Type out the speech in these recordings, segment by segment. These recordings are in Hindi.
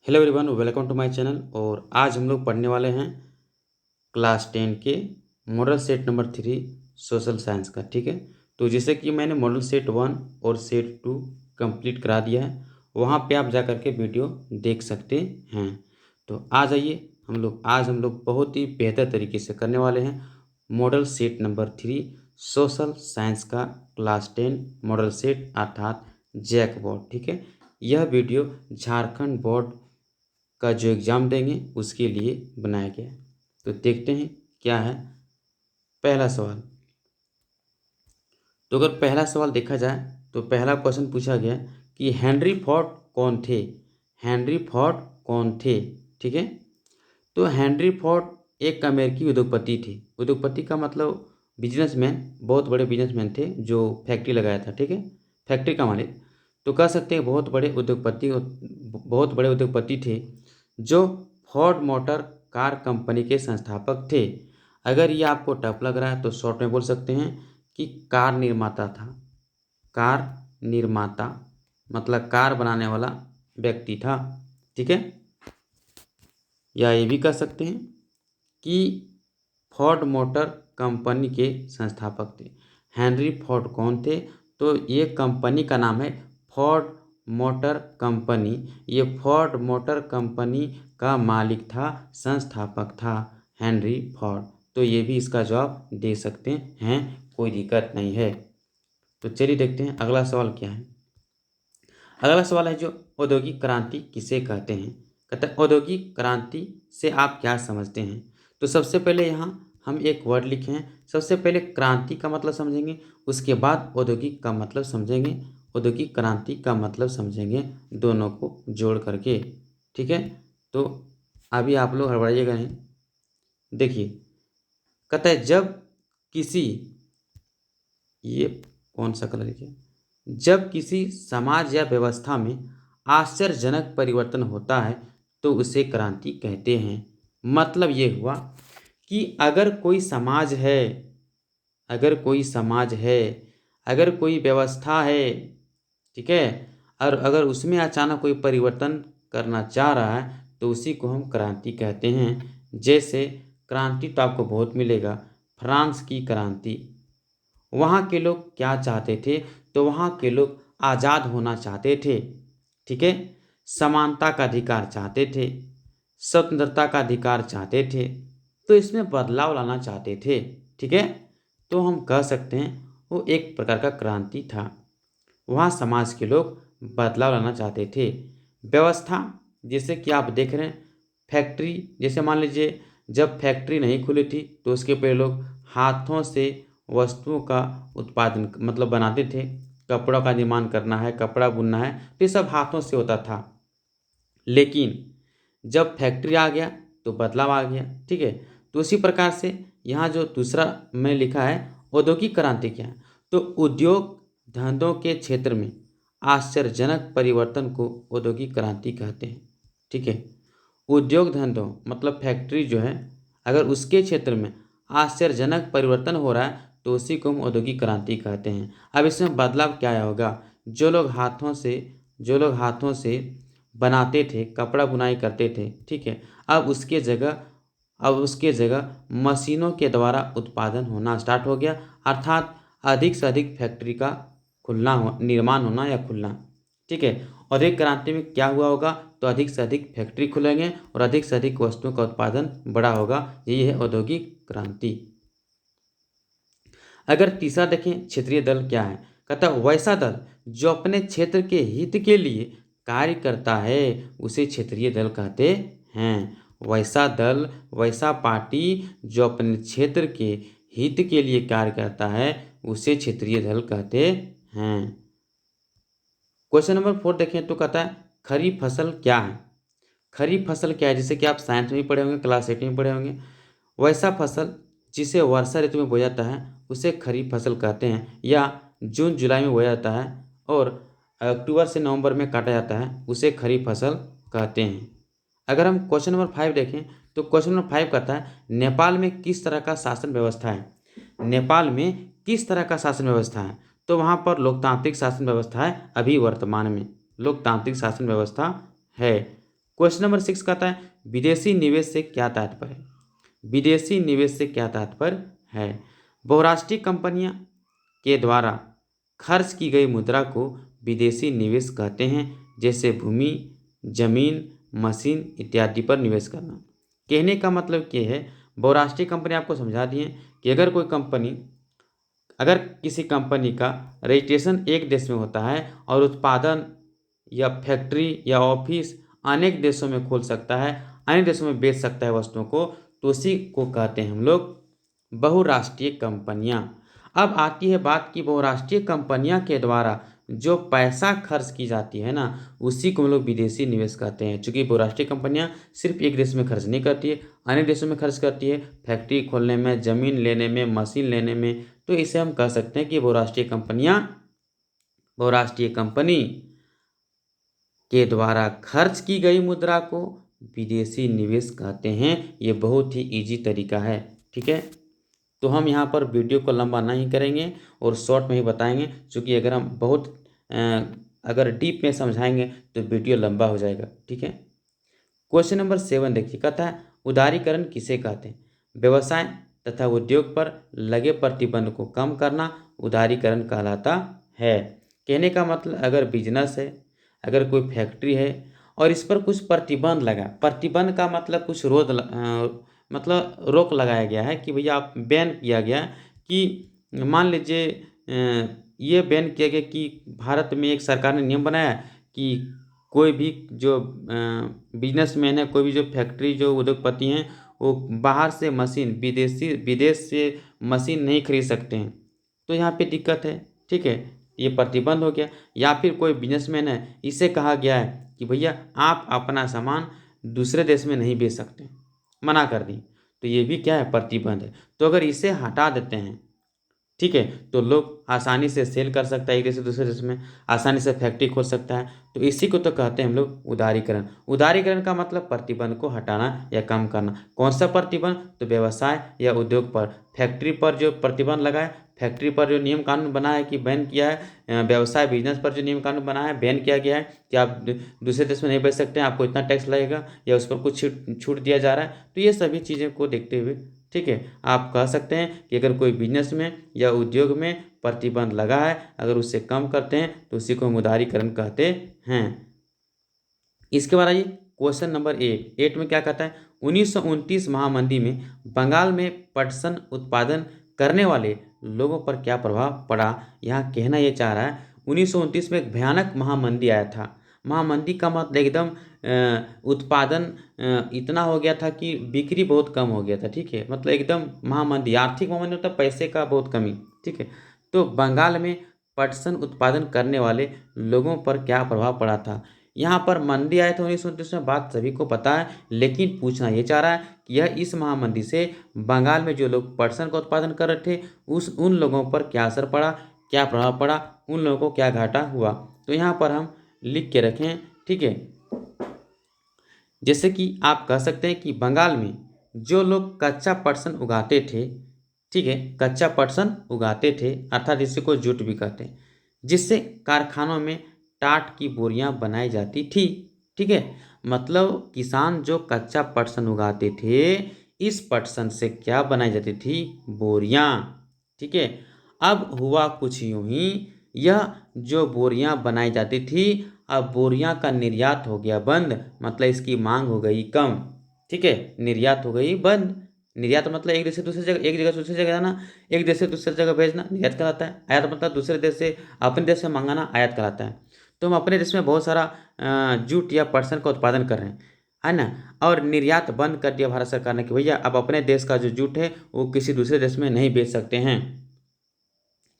Hello everyone, welcome to my channel. और आज हम लोग पढ़ने वाले हैं क्लास 10 के model set number 3 social science का। ठीक है, तो जैसे कि मैंने मॉडल सेट 1 और सेट 2 कंप्लीट करा दिया है, वहाँ पे आप जा कर के वीडियो देख सकते हैं। तो आज हम लोग बहुत ही बेहतर तरीके से करने वाले हैं model set number 3 social science का क्लास 10 मॉडल सेट अर्थात जैक बोर्ड। ठीक है, यह वीडियो झारखंड बोर्ड का जो एग्ज़ाम देंगे उसके लिए बनाया गया है। तो देखते हैं क्या है पहला सवाल। तो अगर पहला सवाल देखा जाए तो पहला क्वेश्चन पूछा गया कि हेनरी फोर्ड कौन थे। हेनरी फोर्ड कौन थे? ठीक है, तो हेनरी फोर्ड एक अमेरिकी उद्योगपति थे। उद्योगपति का मतलब बिजनेसमैन, बहुत बड़े बिजनेसमैन थे जो फैक्ट्री लगाया था। ठीक है, फैक्ट्री का मालिक। तो कह सकते हैं बहुत बड़े उद्योगपति थे जो फोर्ड मोटर कार कंपनी के संस्थापक थे। अगर ये आपको टफ लग रहा है तो शॉर्ट में बोल सकते हैं कि कार निर्माता था। कार निर्माता मतलब कार बनाने वाला व्यक्ति था। ठीक है, या ये भी कह सकते हैं कि फोर्ड मोटर कंपनी के संस्थापक थे। हेनरी फोर्ड कौन थे? तो ये कंपनी का नाम है फोर्ड मोटर कंपनी। ये फोर्ड मोटर कंपनी का मालिक था, संस्थापक था हेनरी फोर्ड। तो ये भी इसका जवाब दे सकते हैं, कोई दिक्कत नहीं है। तो चलिए देखते हैं अगला सवाल क्या है। अगला सवाल है जो औद्योगिक क्रांति किसे कहते हैं। कहते हैं औद्योगिक क्रांति से आप क्या समझते हैं। तो सबसे पहले यहाँ हम एक वर्ड लिखे हैं। सबसे पहले क्रांति का मतलब समझेंगे, उसके बाद औद्योगिक का मतलब समझेंगे, औद्योगिक क्रांति का मतलब समझेंगे, दोनों को जोड़ करके। ठीक है, तो अभी आप लोग हड़बड़ाइएगा नहीं। देखिए, कहता है जब किसी, ये कौन सा कलर है, जब किसी समाज या व्यवस्था में आश्चर्यजनक परिवर्तन होता है तो उसे क्रांति कहते हैं। मतलब ये हुआ कि अगर कोई समाज है, अगर कोई व्यवस्था है, ठीक है, और अगर उसमें अचानक कोई परिवर्तन करना चाह रहा है तो उसी को हम क्रांति कहते हैं। जैसे क्रांति तो आपको बहुत मिलेगा, फ्रांस की क्रांति। वहाँ के लोग क्या चाहते थे? तो वहाँ के लोग आज़ाद होना चाहते थे। ठीक है, समानता का अधिकार चाहते थे, स्वतंत्रता का अधिकार चाहते थे, तो इसमें बदलाव लाना चाहते थे। ठीक है, तो हम कह सकते हैं वो एक प्रकार का क्रांति था। वहाँ समाज के लोग बदलाव लाना चाहते थे। व्यवस्था, जैसे कि आप देख रहे हैं फैक्ट्री, जैसे मान लीजिए जब फैक्ट्री नहीं खुली थी तो उसके पहले लोग हाथों से वस्तुओं का उत्पादन मतलब बनाते थे। कपड़ों का निर्माण करना है, कपड़ा बुनना है, तो ये सब हाथों से होता था। लेकिन जब फैक्ट्री आ गया तो बदलाव आ गया। ठीक है, तो उसी प्रकार से यहाँ जो दूसरा में लिखा है औद्योगिक क्रांति क्या है, तो उद्योग धंधों के क्षेत्र में आश्चर्यजनक परिवर्तन को औद्योगिक क्रांति कहते हैं। ठीक है, उद्योग धंधों मतलब फैक्ट्री जो है, अगर उसके क्षेत्र में आश्चर्यजनक परिवर्तन हो रहा है तो उसी को हम औद्योगिक क्रांति कहते हैं। अब इसमें बदलाव क्या आया होगा? जो लोग हाथों से बनाते थे, कपड़ा बुनाई करते थे, ठीक है, अब उसके जगह मशीनों के द्वारा उत्पादन होना स्टार्ट हो गया, अर्थात अधिक से अधिक फैक्ट्री का निर्माण होना या खुलना। ठीक है, औद्योगिक क्रांति में क्या हुआ होगा? तो अधिक से अधिक फैक्ट्री खुलेंगे और अधिक से अधिक वस्तुओं का उत्पादन बड़ा होगा। यही है औद्योगिक क्रांति। अगर तीसरा देखें क्षेत्रीय दल क्या है, कहता है वैसा दल जो अपने क्षेत्र के हित के लिए कार्य करता है उसे क्षेत्रीय दल कहते हैं। वैसा दल, वैसा पार्टी जो अपने क्षेत्र के हित के लिए कार्य करता है उसे क्षेत्रीय दल कहते हैं। क्वेश्चन नंबर 4 देखें तो कहता है खरीफ फसल क्या है। खरीफ फसल क्या है, जैसे कि आप साइंस में भी पढ़े होंगे, क्लास 8 में पढ़े होंगे। वैसा फसल जिसे वर्षा ऋतु में बोया जाता है उसे खरीफ फसल कहते हैं, या जून जुलाई में बोया जाता है और अक्टूबर से नवंबर में काटा जाता है उसे खरीफ फसल कहते हैं। अगर हम क्वेश्चन नंबर 5 देखें तो क्वेश्चन नंबर 5 कहता है नेपाल में किस तरह का शासन व्यवस्था है। नेपाल में किस तरह का शासन व्यवस्था है? तो वहाँ पर लोकतांत्रिक शासन व्यवस्था है। अभी वर्तमान में लोकतांत्रिक शासन व्यवस्था है। क्वेश्चन नंबर 6 कहता है विदेशी निवेश से क्या तात्पर्य है। विदेशी निवेश से क्या तात्पर्य है। बहुराष्ट्रीय कंपनियां के द्वारा खर्च की गई मुद्रा को विदेशी निवेश कहते हैं, जैसे भूमि, जमीन, मशीन इत्यादि पर निवेश करना। कहने का मतलब ये है, बहुराष्ट्रीय कंपनी आपको समझा दिए कि अगर किसी कंपनी का रजिस्ट्रेशन एक देश में होता है और उत्पादन या फैक्ट्री या ऑफिस अनेक देशों में खोल सकता है, अनेक देशों में बेच सकता है वस्तुओं को, तो उसी को कहते हैं हम लोग बहुराष्ट्रीय कंपनियां। अब आती है बात की बहुराष्ट्रीय कंपनियां के द्वारा जो पैसा खर्च की जाती है ना, उसी को हम लोग विदेशी निवेश कहते हैं। चूंकि बहुराष्ट्रीय कंपनियां सिर्फ एक देश में खर्च नहीं करती है, अनेक देशों में खर्च करती है, फैक्ट्री खोलने में, जमीन लेने में, मशीन लेने में, तो इसे हम कह सकते हैं कि बहुराष्ट्रीय कंपनी के द्वारा खर्च की गई मुद्रा को विदेशी निवेश कहते हैं। ये बहुत ही इजी तरीका है, ठीक है। तो हम यहाँ पर वीडियो को लंबा नहीं करेंगे और शॉर्ट में ही बताएंगे, क्योंकि अगर हम अगर डीप में समझाएंगे तो वीडियो लंबा हो जाएगा, ठीक है। क्वेश्चन नंबर 7 देखिए, कहता है उदारीकरण किसे कहते हैं। व्यवसाय तथा उद्योग पर लगे प्रतिबंध को कम करना उदारीकरण कहलाता है। कहने का मतलब अगर बिजनेस है, अगर कोई फैक्ट्री है और इस पर कुछ प्रतिबंध लगा, प्रतिबंध का मतलब कुछ मतलब रोक लगाया गया है कि भैया आप बैन किया गया कि मान लीजिए ये बैन किया गया कि भारत में एक सरकार ने नियम बनाया कि कोई भी जो बिजनेसमैन है, कोई भी जो फैक्ट्री जो उद्योगपति हैं, वो बाहर से मशीन विदेश से मशीन नहीं खरीद सकते हैं। तो यहाँ पे दिक्कत है, ठीक है, ये प्रतिबंध हो गया। या फिर कोई बिजनेसमैन है, इसे कहा गया है कि भैया आप अपना सामान दूसरे देश में नहीं बेच सकते, मना कर दी, तो ये भी क्या है, प्रतिबंध है। तो अगर इसे हटा देते हैं, ठीक है, तो लोग आसानी से सेल कर सकता है एक देश से दूसरे देश में, आसानी से फैक्ट्री खोल सकता है। तो इसी को तो कहते हैं हम लोग उदारीकरण। उदारीकरण का मतलब प्रतिबंध को हटाना या कम करना। कौन सा प्रतिबंध, तो व्यवसाय या उद्योग पर, फैक्ट्री पर जो प्रतिबंध लगाए, फैक्ट्री पर जो नियम कानून बना है कि बैन किया है, व्यवसाय बिजनेस पर जो नियम कानून बना है, बैन किया गया है कि आप दूसरे देश में नहीं बेच सकते हैं, आपको इतना टैक्स लगेगा या उस पर कुछ छूट दिया जा रहा है। तो ये सभी चीज़ें को देखते हुए, ठीक है, आप कह सकते हैं कि अगर कोई बिजनेस में या उद्योग में प्रतिबंध लगा है, अगर उसे कम करते हैं तो उसी को हम उदारीकरण कहते हैं। इसके बाद आइए क्वेश्चन नंबर 8 में क्या कहता है, 1929 महामंदी में बंगाल में पटसन उत्पादन करने वाले लोगों पर क्या प्रभाव पड़ा। यहाँ कहना ये चाह रहा है 1929 में एक भयानक महामंदी आया था। महामंदी का मतलब एकदम उत्पादन इतना हो गया था कि बिक्री बहुत कम हो गया था, ठीक है, मतलब एकदम महामंदी, आर्थिक महामंदी होता है, पैसे का बहुत कमी, ठीक है। तो बंगाल में पटसन उत्पादन करने वाले लोगों पर क्या प्रभाव पड़ा था। यहाँ पर मंदी आया था 1929 में, बात सभी को पता है, लेकिन पूछना ये चाह रहा है कि यह इस महामंदी से बंगाल में जो लोग पटसन का उत्पादन कर रहे थे उन लोगों पर क्या असर पड़ा, क्या प्रभाव पड़ा, उन लोगों को क्या घाटा हुआ। तो यहाँ पर हम लिख के रखें, ठीक है। जैसे कि आप कह सकते हैं कि बंगाल में जो लोग कच्चा पटसन उगाते थे, ठीक है, कच्चा पटसन उगाते थे, अर्थात इसी को जूट भी कहते हैं, जिससे कारखानों में टाट की बोरियां बनाई जाती थी, ठीक है। मतलब किसान जो कच्चा पटसन उगाते थे, इस पटसन से क्या बनाई जाती थी, बोरियां, ठीक है। अब हुआ कुछ यूं ही, यह जो बोरियां बनाई जाती थी, अब बोरियां का निर्यात हो गया बंद, मतलब इसकी मांग हो गई कम, ठीक है, निर्यात हो गई बंद। निर्यात मतलब एक देश से दूसरी जगह, एक जगह से दूसरी जगह जाना, एक देश से दूसरी जगह भेजना, निर्यात कहलाता है। आयात मतलब दूसरे देश से अपने देश में मंगाना, आयात कहलाता है। तो हम अपने देश में बहुत सारा जूट या पटसन का उत्पादन कर रहे हैं, है ना, और निर्यात बंद कर दिया भारत सरकार ने कि भैया अब अपने देश का जो जूट है वो किसी दूसरे देश में नहीं बेच सकते हैं,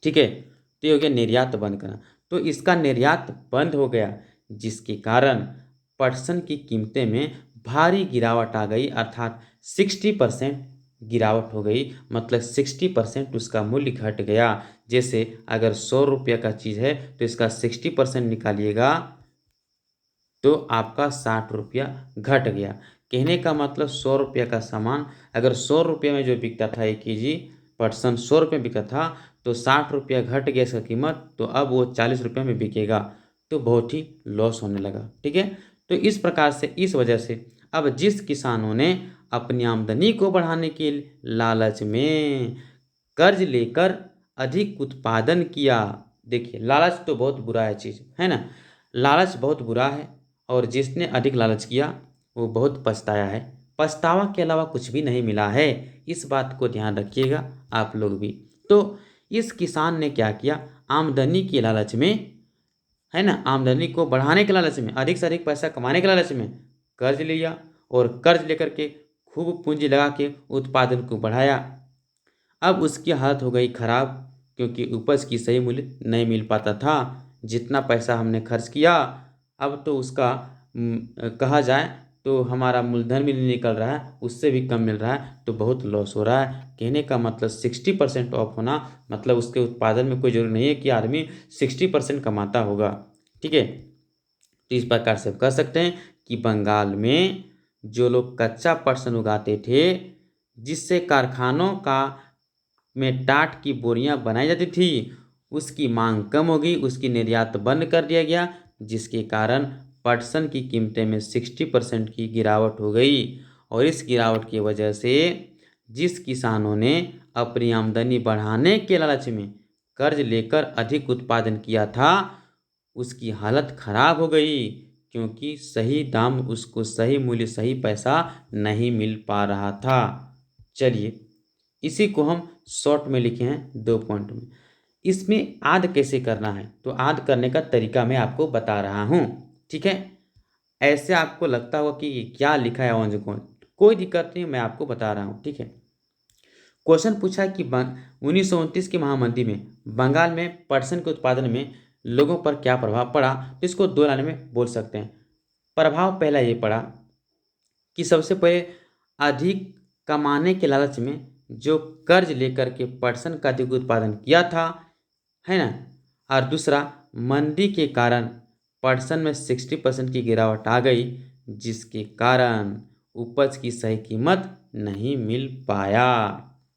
ठीक है। तो ये हो गया निर्यात बंद करना। तो इसका निर्यात बंद हो गया, जिसके कारण पटसन की कीमतें में भारी गिरावट आ गई, अर्थात 60% गिरावट हो गई, मतलब 60% उसका मूल्य घट गया। जैसे अगर 100 रुपये का चीज़ है तो इसका 60% निकालिएगा तो आपका 60 रुपया घट गया। कहने का मतलब 100 रुपये का सामान अगर 100 रुपये में जो बिकता था 1 kg पटसन 100 रुपये बिका था, तो 60 रुपया घट गया इसका कीमत, तो अब वो 40 रुपये में बिकेगा, तो बहुत ही लॉस होने लगा, ठीक है। तो इस प्रकार से इस वजह से अब जिस किसानों ने अपनी आमदनी को बढ़ाने के लालच में कर्ज लेकर अधिक उत्पादन किया। देखिए लालच तो बहुत बुरा है चीज़, है ना। लालच बहुत बुरा है और जिसने अधिक लालच किया वो बहुत पछताया है। पछतावा के अलावा कुछ भी नहीं मिला है, इस बात को ध्यान रखिएगा आप लोग भी। तो इस किसान ने क्या किया, आमदनी के लालच में, है ना, आमदनी को बढ़ाने के लालच में, अधिक से अधिक पैसा कमाने के लालच में कर्ज लिया और कर्ज लेकर के खूब पूंजी लगा के उत्पादन को बढ़ाया। अब उसकी हालत हो गई खराब, क्योंकि उपज की सही मूल्य नहीं मिल पाता था। जितना पैसा हमने खर्च किया अब तो उसका कहा जाए तो हमारा मूलधन भी नहीं निकल रहा है, उससे भी कम मिल रहा है, तो बहुत लॉस हो रहा है। कहने का मतलब 60% ऑफ होना मतलब उसके उत्पादन में कोई जरूरी नहीं है कि आदमी 60% कमाता होगा। ठीक है, तो इस प्रकार से कह सकते हैं कि बंगाल में जो लोग कच्चा पटसन उगाते थे, जिससे कारखानों का में टाट की बोरियां बनाई जाती थी, उसकी मांग कम हो गई, उसकी निर्यात बंद कर दिया गया, जिसके कारण पटसन की कीमतें में 60% की गिरावट हो गई। और इस गिरावट की वजह से जिस किसानों ने अपनी आमदनी बढ़ाने के लालच में कर्ज लेकर अधिक उत्पादन किया था, उसकी हालत खराब हो गई, क्योंकि सही दाम, उसको सही मूल्य, सही पैसा नहीं मिल पा रहा था। चलिए इसी को हम शॉर्ट में लिखे हैं 2 पॉइंट में। इसमें आद कैसे करना है, तो आद करने का तरीका मैं आपको बता रहा हूँ। ठीक है, ऐसे आपको लगता होगा कि ये क्या लिखा है ऑन कौन, कोई दिक्कत नहीं, मैं आपको बता रहा हूँ। ठीक है, क्वेश्चन पूछा है कि 1929 की महामंदी में बंगाल में पटसन के उत्पादन में लोगों पर क्या प्रभाव पड़ा, तो इसको 2 लाइन में बोल सकते हैं। प्रभाव पहला ये पड़ा कि सबसे पहले अधिक कमाने के लालच में जो कर्ज लेकर के पटसन का अधिक उत्पादन किया था, है ना, और दूसरा मंदी के कारण पटसन में 60% की गिरावट आ गई, जिसके कारण उपज की सही कीमत नहीं मिल पाया।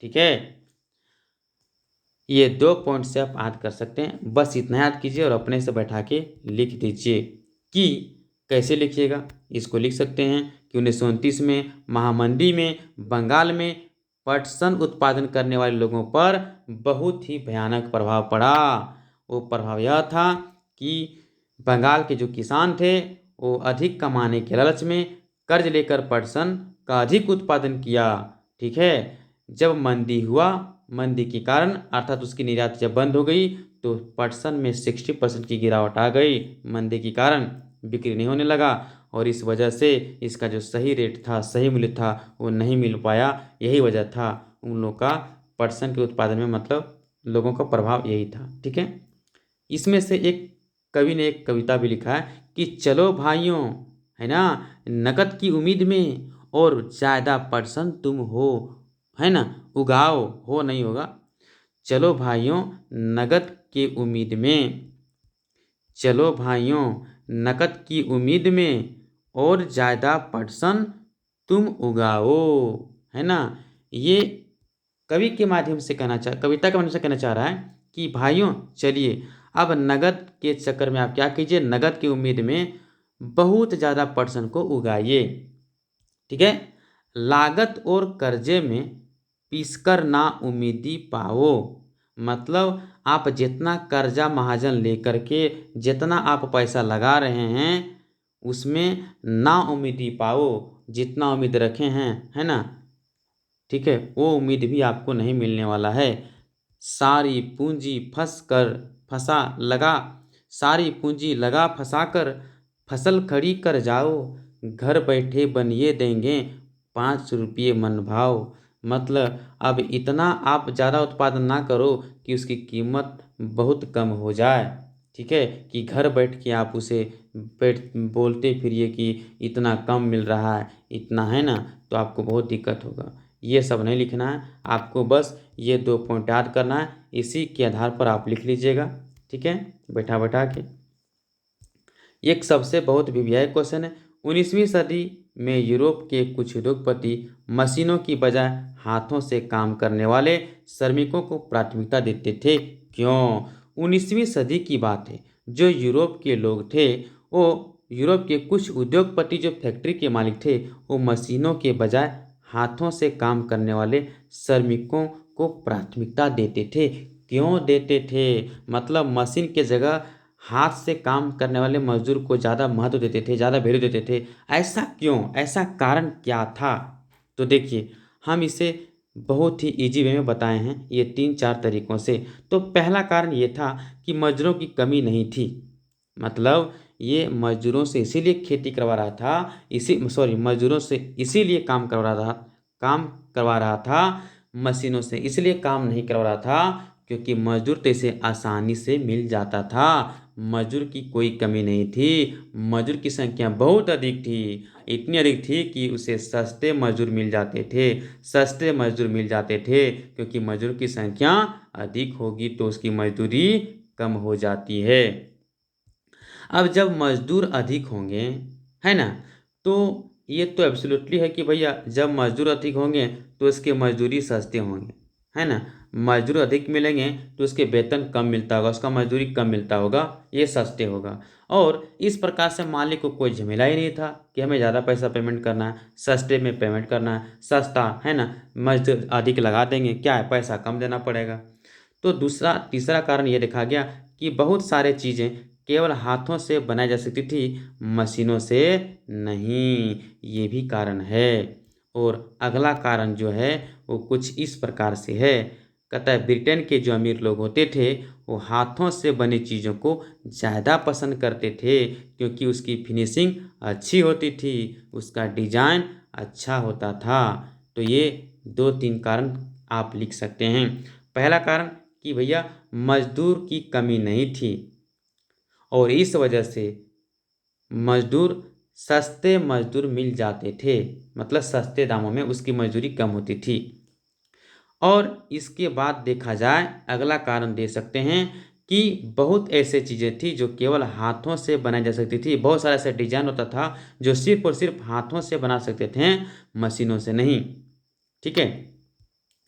ठीक है, ये 2 पॉइंट से आप याद कर सकते हैं, बस इतना याद कीजिए और अपने से बैठा के लिख दीजिए। कि कैसे लिखिएगा, इसको लिख सकते हैं कि 1929 में महामंदी में बंगाल में पटसन उत्पादन करने वाले लोगों पर बहुत ही भयानक प्रभाव पड़ा। वो प्रभाव यह था कि बंगाल के जो किसान थे वो अधिक कमाने के लालच में कर्ज लेकर पटसन का अधिक उत्पादन किया। ठीक है, जब मंदी हुआ, मंदी के कारण अर्थात उसकी निर्यात जब बंद हो गई, तो पटसन में 60% की गिरावट आ गई। मंदी के कारण बिक्री नहीं होने लगा और इस वजह से इसका जो सही रेट था, सही मूल्य था, वो नहीं मिल पाया। यही वजह था उन लोगों का पटसन के उत्पादन में, मतलब लोगों का प्रभाव यही था। ठीक है, इसमें से एक कवि ने एक कविता भी लिखा है कि चलो भाइयों, है ना, नकद की उम्मीद में और ज़्यादा पटसन तुम हो, है ना, उगाओ, हो नहीं होगा, चलो भाइयों नगद की उम्मीद में, चलो भाइयों नकद की उम्मीद में और ज़्यादा पटसन तुम उगाओ, है ना। ये कवि के माध्यम से कहना चाह कविता के माध्यम से कहना चाह रहा है कि भाइयों चलिए अब नगद के चक्कर में आप क्या कीजिए, नगद की उम्मीद में बहुत ज़्यादा पटसन को उगाइए। ठीक है, लागत और कर्जे में पीसकर ना उम्मीदी पाओ, मतलब आप जितना कर्जा महाजन लेकर के जितना आप पैसा लगा रहे हैं उसमें ना उम्मीदी पाओ, जितना उम्मीद रखे हैं, है ना, ठीक है, वो उम्मीद भी आपको नहीं मिलने वाला है। सारी पूंजी फंसा लगा सारी पूंजी लगा फंसा कर फसल खड़ी कर जाओ, घर बैठे बनिए देंगे 5 रुपये मन भाव। मतलब अब इतना आप ज़्यादा उत्पादन ना करो कि उसकी कीमत बहुत कम हो जाए। ठीक है, कि घर बैठ के आप उसे बोलते फिरिए कि इतना कम मिल रहा है, इतना, है ना, तो आपको बहुत दिक्कत होगा। ये सब नहीं लिखना है आपको, बस ये 2 पॉइंट याद करना है, इसी के आधार पर आप लिख लीजिएगा। ठीक है, बैठा बैठा के। एक सबसे बहुत वीवीआई क्वेश्चन है, 19वीं सदी में यूरोप के कुछ उद्योगपति मशीनों की बजाय हाथों से काम करने वाले श्रमिकों को प्राथमिकता देते थे, क्यों? 19वीं सदी की बात है, जो यूरोप के लोग थे वो यूरोप के कुछ उद्योगपति जो फैक्ट्री के मालिक थे वो मशीनों के बजाय हाथों से काम करने वाले श्रमिकों को प्राथमिकता देते थे। क्यों देते थे? मतलब मशीन के जगह हाथ से काम करने वाले मजदूर को ज़्यादा महत्व देते थे, ज़्यादा वैल्यू देते थे। ऐसा क्यों? ऐसा कारण क्या था? तो देखिए, हम इसे बहुत ही ईजी वे में बताए हैं, ये 3-4 तरीकों से। तो पहला कारण ये था कि मजदूरों की कमी नहीं थी। मतलब ये मजदूरों से इसीलिए खेती करवा रहा था, मजदूरों से इसीलिए काम करवा रहा था मशीनों से इसलिए काम नहीं करवा रहा था क्योंकि मजदूर तो इसे आसानी से मिल जाता था। मजदूर की कोई कमी नहीं थी। मजदूर की संख्या बहुत अधिक थी, इतनी अधिक थी कि उसे सस्ते मजदूर मिल जाते थे। सस्ते मजदूर मिल जाते थे क्योंकि मजदूर की संख्या अधिक होगी तो उसकी मजदूरी कम हो जाती है। अब जब मजदूर अधिक होंगे, है ना, तो ये तो एब्सोल्युटली है कि भैया जब मजदूर अधिक होंगे तो इसके मजदूरी सस्ते होंगे, है ना। मजदूर अधिक मिलेंगे तो उसके वेतन कम मिलता होगा, उसका मजदूरी कम मिलता होगा, ये सस्ते होगा। और इस प्रकार से मालिक को कोई झमेला ही नहीं था कि हमें ज़्यादा पैसा पेमेंट करना है, सस्ते में पेमेंट करना है, सस्ता है ना, मजदूर अधिक लगा देंगे, क्या है, पैसा कम देना पड़ेगा। तो तीसरा कारण ये देखा गया कि बहुत सारे चीज़ें केवल हाथों से बनाई जा सकती थी, मशीनों से नहीं। ये भी कारण है। और अगला कारण जो है वो कुछ इस प्रकार से है। कहता है ब्रिटेन के जो अमीर लोग होते थे वो हाथों से बनी चीज़ों को ज़्यादा पसंद करते थे क्योंकि उसकी फिनिशिंग अच्छी होती थी, उसका डिजाइन अच्छा होता था। तो ये 2-3 कारण आप लिख सकते हैं। पहला कारण कि भैया मजदूर की कमी नहीं थी और इस वजह से मजदूर सस्ते मजदूर मिल जाते थे, मतलब सस्ते दामों में उसकी मजदूरी कम होती थी। और इसके बाद देखा जाए अगला कारण दे सकते हैं कि बहुत ऐसे चीज़ें थी जो केवल हाथों से बनाई जा सकती थी। बहुत सारा ऐसा डिजाइन होता था जो सिर्फ और सिर्फ हाथों से बना सकते थे, मशीनों से नहीं। ठीक है।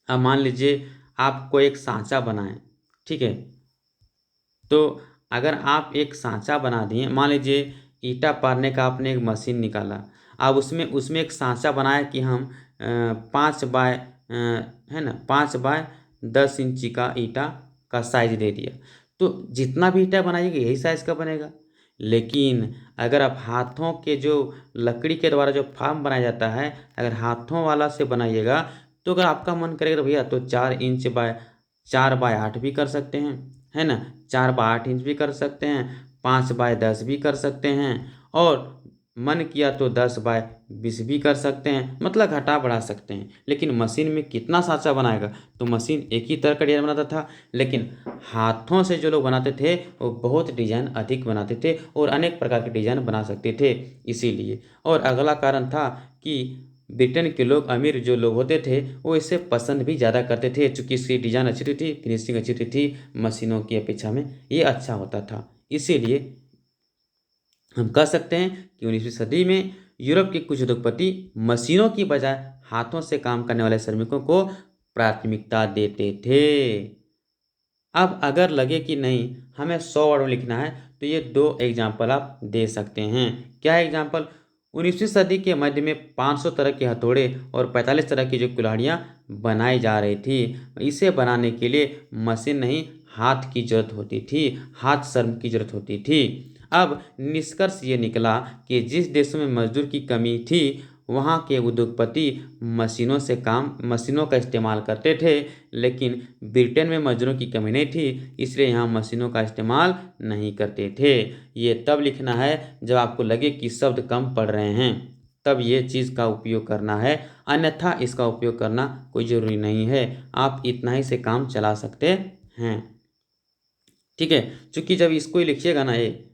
अब मान लीजिए आपको एक सांचा बनाए, ठीक है। तो अगर आप एक सांचा बना दिए, मान लीजिए ईंटा पारने का आपने एक मशीन निकाला, अब उसमें उसमें एक सांचा बनाया कि हम 5 बाय है ना 5 बाय 10 इंची का ईंटा का साइज दे दिया, तो जितना भी ईंटा बनाइएगा यही साइज़ का बनेगा। लेकिन अगर आप हाथों के जो लकड़ी के द्वारा जो फार्म बनाया जाता है, अगर हाथों वाला से बनाइएगा तो अगर आपका मन करेगा तो भैया तो 4 इंच बाय 4 बाय 8 भी कर सकते हैं, है ना। 4 बाय 8 इंच भी कर सकते हैं, 5 बाय 10 भी कर सकते हैं, और मन किया तो 10 बाय 20 भी कर सकते हैं, मतलब घटा बढ़ा सकते हैं। लेकिन मशीन में कितना सांचा बनाएगा? तो मशीन एक ही तरह का डिजाइन बनाता था, लेकिन हाथों से जो लोग बनाते थे वो बहुत डिजाइन अधिक बनाते थे और अनेक प्रकार के डिजाइन बना सकते थे, इसीलिए। और अगला कारण था कि ब्रिटेन के लोग, अमीर जो लोग होते थे, वो इसे पसंद भी ज़्यादा करते थे चूँकि इसकी डिज़ाइन अच्छी होती थी, फिनिशिंग अच्छी होती थी, मशीनों की अपेक्षा में ये अच्छा होता था। इसीलिए हम कह सकते हैं कि 19वीं सदी में यूरोप के कुछ उद्योगपति मशीनों की बजाय हाथों से काम करने वाले श्रमिकों को प्राथमिकता देते थे। अब अगर लगे कि नहीं हमें 100 वर्ड में लिखना है तो ये 2 एग्जाम्पल आप दे सकते हैं। क्या एग्जाम्पल? 19वीं सदी के मध्य में 500 तरह के हथौड़े और 45 तरह की जो कुल्हाड़ियाँ बनाई जा रही थी। इसे बनाने के लिए मशीन नहीं, हाथ की जरूरत होती थी, हाथ श्रम की जरूरत होती थी। अब निष्कर्ष ये निकला कि जिस देशों में मजदूर की कमी थी वहाँ के उद्योगपति मशीनों का इस्तेमाल करते थे, लेकिन ब्रिटेन में मजदूरों की कमी नहीं थी इसलिए यहाँ मशीनों का इस्तेमाल नहीं करते थे। ये तब लिखना है जब आपको लगे कि शब्द कम पड़ रहे हैं, तब ये चीज़ का उपयोग करना है, अन्यथा इसका उपयोग करना कोई ज़रूरी नहीं है। आप इतना ही से काम चला सकते हैं। ठीक है। चूँकि जब इसको ही लिखिएगा ना, ये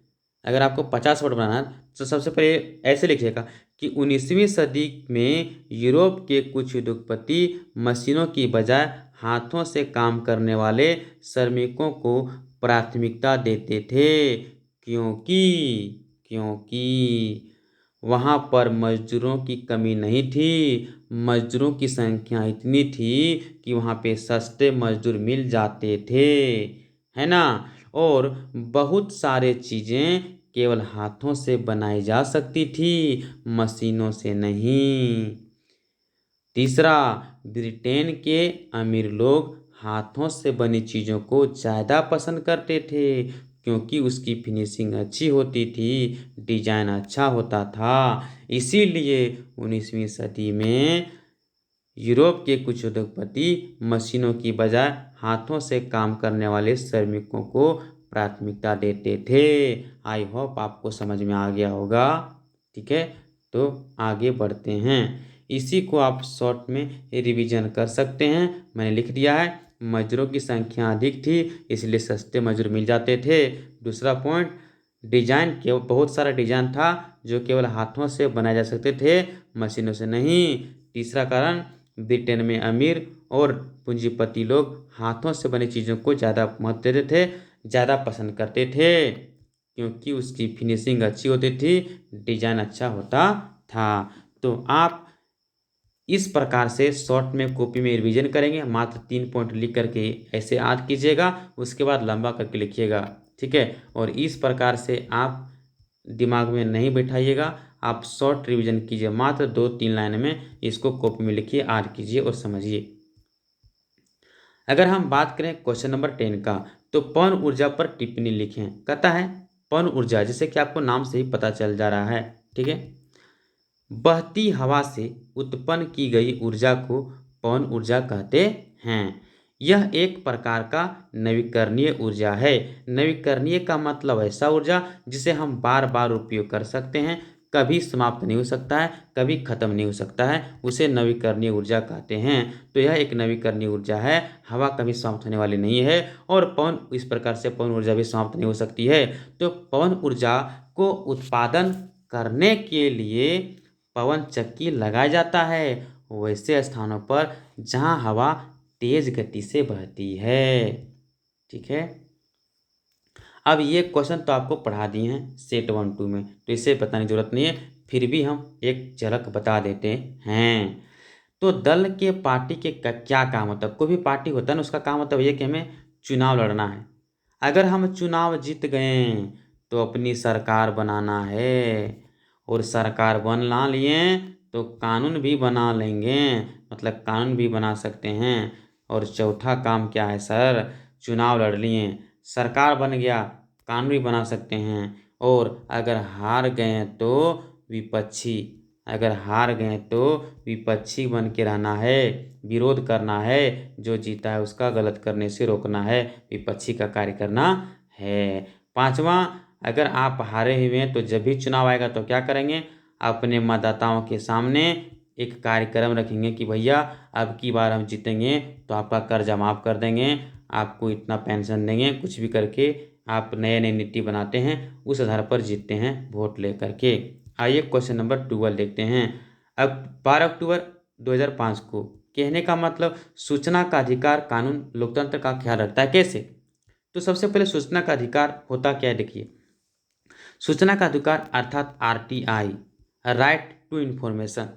अगर आपको 50 वर्ड बनाना है तो सबसे पहले ऐसे लिखिएगा कि 19वीं सदी में यूरोप के कुछ उद्योगपति मशीनों की बजाय हाथों से काम करने वाले श्रमिकों को प्राथमिकता देते थे क्योंकि क्योंकि वहाँ पर मजदूरों की कमी नहीं थी। मजदूरों की संख्या इतनी थी कि वहाँ पे सस्ते मजदूर मिल जाते थे, है ना। और बहुत सारे चीज़ें केवल हाथों से बनाई जा सकती थी, मशीनों से नहीं। तीसरा, ब्रिटेन के अमीर लोग हाथों से बनी चीज़ों को ज़्यादा पसंद करते थे क्योंकि उसकी फिनिशिंग अच्छी होती थी, डिजाइन अच्छा होता था। इसीलिए 19वीं सदी में यूरोप के कुछ उद्योगपति मशीनों की बजाय हाथों से काम करने वाले श्रमिकों को प्राथमिकता देते थे। आई होप आपको समझ में आ गया होगा। ठीक है, तो आगे बढ़ते हैं। इसी को आप शॉर्ट में रिवीजन कर सकते हैं। मैंने लिख दिया है, मजदूरों की संख्या अधिक थी इसलिए सस्ते मजदूर मिल जाते थे। दूसरा पॉइंट, डिजाइन के बहुत सारा डिजाइन था जो केवल हाथों से बनाए जा सकते थे, मशीनों से नहीं। तीसरा कारण, ब्रिटेन में अमीर और पूंजीपति लोग हाथों से बनी चीज़ों को ज़्यादा महत्व देते थे, ज़्यादा पसंद करते थे क्योंकि उसकी फिनिशिंग अच्छी होती थी, डिजाइन अच्छा होता था। तो आप इस प्रकार से शॉर्ट में कॉपी में रिवीजन करेंगे, मात्र 3 पॉइंट लिख करके ऐसे याद कीजिएगा, उसके बाद लंबा करके लिखिएगा। ठीक है, और इस प्रकार से आप दिमाग में नहीं बैठाइएगा, आप शॉर्ट रिवीजन कीजिए, मात्र 2-3 लाइन में इसको कॉपी में लिखिए, याद कीजिए और समझिए। अगर हम बात करें क्वेश्चन नंबर 10 का, तो पवन ऊर्जा पर टिप्पणी लिखें। कहता है पवन ऊर्जा, जैसे कि आपको नाम से ही पता चल जा रहा है। ठीक है, बहती हवा से उत्पन्न की गई ऊर्जा को पवन ऊर्जा कहते हैं। यह एक प्रकार का नवीकरणीय ऊर्जा है। नवीकरणीय का मतलब ऐसा ऊर्जा जिसे हम बार बार उपयोग कर सकते हैं, कभी समाप्त नहीं हो सकता है, कभी खत्म नहीं हो सकता है, उसे नवीकरणीय ऊर्जा कहते हैं। तो यह एक नवीकरणीय ऊर्जा है, हवा कभी समाप्त होने वाली नहीं है, और पवन इस प्रकार से पवन ऊर्जा भी समाप्त नहीं हो सकती है। तो पवन ऊर्जा को उत्पादन करने के लिए पवन चक्की लगाया जाता है वैसे स्थानों पर जहां हवा तेज गति से बहती है। ठीक है, अब ये क्वेश्चन तो आपको पढ़ा दिए हैं सेट 1-2 में, तो इसे बताने की जरूरत नहीं है, फिर भी हम एक झलक बता देते हैं। तो दल के पार्टी के क्या काम होता है? कोई भी पार्टी होता है ना, उसका काम होता है ये कि हमें चुनाव लड़ना है। अगर हम चुनाव जीत गए तो अपनी सरकार बनाना है, और सरकार बना लिए तो कानून भी बना लेंगे, मतलब कानून भी बना सकते हैं। और चौथा काम क्या है सर? चुनाव लड़ लिए, सरकार बन गया, कानून भी बना सकते हैं। और अगर हार गए तो विपक्षी, अगर हार गए तो विपक्षी बन के रहना है, विरोध करना है, जो जीता है उसका गलत करने से रोकना है, विपक्षी का कार्य करना है। पांचवा, अगर आप हारे हुए हैं तो जब भी चुनाव आएगा तो क्या करेंगे? अपने मतदाताओं के सामने एक कार्यक्रम रखेंगे कि भैया अब की बार हम जीतेंगे तो आपका कर्जा माफ़ कर देंगे, आपको इतना पेंशन देंगे, कुछ भी करके आप नए नई नीति बनाते हैं, उस आधार पर जीतते हैं वोट ले करके। आइए क्वेश्चन नंबर 12 देखते हैं। अब 12 अक्टूबर 2005 को, कहने का मतलब सूचना का अधिकार कानून लोकतंत्र का ख्याल रखता है। कैसे? तो सबसे पहले सूचना का अधिकार होता क्या है, देखिए। सूचना का अधिकार अर्थात RTI, राइट टू इन्फॉर्मेशन।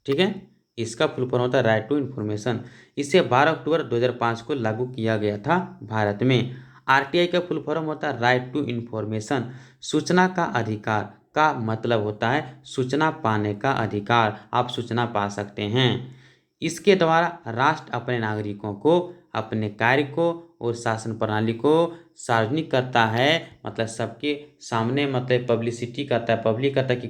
ठीक है, इसका फुल फॉर्म होता है राइट टू इन्फॉर्मेशन। इसे 12 अक्टूबर 2005 को लागू किया गया था भारत में। RTI का फुल फॉर्म होता है राइट टू इन्फॉर्मेशन। सूचना का अधिकार का मतलब होता है सूचना पाने का अधिकार, आप सूचना पा सकते हैं। इसके द्वारा राष्ट्र अपने नागरिकों को अपने कार्य को और शासन प्रणाली को सार्वजनिक करता है, मतलब सबके सामने, मतलब पब्लिसिटी करता है, पब्लिक करता है कि